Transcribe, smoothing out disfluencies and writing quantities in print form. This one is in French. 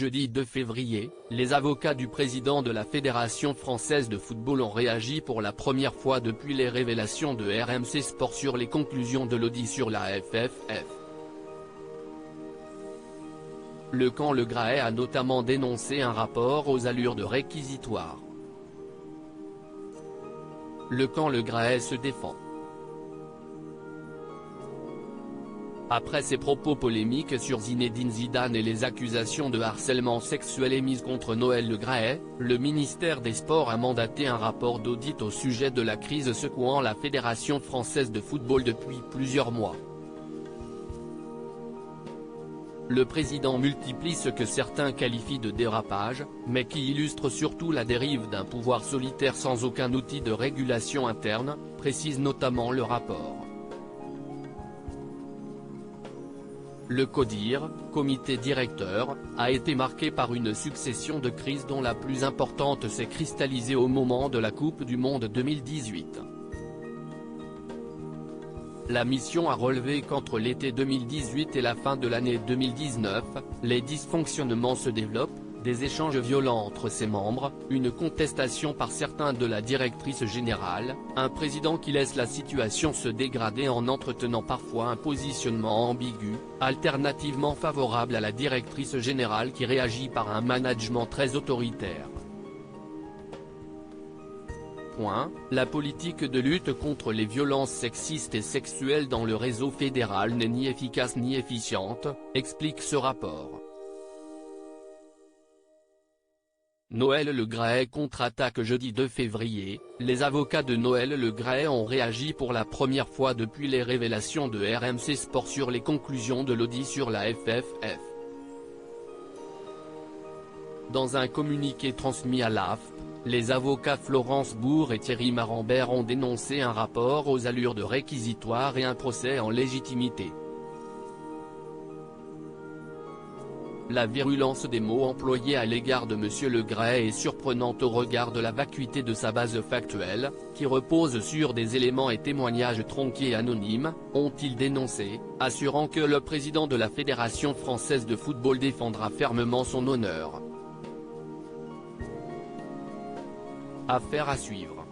Jeudi 2 février, les avocats du président de la Fédération française de football ont réagi pour la première fois depuis les révélations de RMC Sport sur les conclusions de l'audit sur la FFF. Le camp Le Graët a notamment dénoncé un rapport aux allures de réquisitoire. Le camp Le Graët se défend. Après ses propos polémiques sur Zinedine Zidane et les accusations de harcèlement sexuel émises contre Noël Le Graët, le ministère des Sports a mandaté un rapport d'audit au sujet de la crise secouant la Fédération française de football depuis plusieurs mois. Le président multiplie ce que certains qualifient de dérapage, mais qui illustre surtout la dérive d'un pouvoir solitaire sans aucun outil de régulation interne, précise notamment le rapport. Le CODIR, comité directeur, a été marqué par une succession de crises dont la plus importante s'est cristallisée au moment de la Coupe du Monde 2018. La mission a relevé qu'entre l'été 2018 et la fin de l'année 2019, les dysfonctionnements se développent, des échanges violents entre ses membres, une contestation par certains de la directrice générale, un président qui laisse la situation se dégrader en entretenant parfois un positionnement ambigu, alternativement favorable à la directrice générale qui réagit par un management très autoritaire. La politique de lutte contre les violences sexistes et sexuelles dans le réseau fédéral n'est ni efficace ni efficiente, explique ce rapport. Noël Le Graët contre-attaque jeudi 2 février, les avocats de Noël Le Graët ont réagi pour la première fois depuis les révélations de RMC Sport sur les conclusions de l'audit sur la FFF. Dans un communiqué transmis à l'AFP, les avocats Florence Bourg et Thierry Marambert ont dénoncé un rapport aux allures de réquisitoire et un procès en légitimité. La virulence des mots employés à l'égard de M. Le Graët est surprenante au regard de la vacuité de sa base factuelle, qui repose sur des éléments et témoignages tronqués et anonymes, ont-ils dénoncé, assurant que le président de la Fédération française de football défendra fermement son honneur. Affaire à suivre.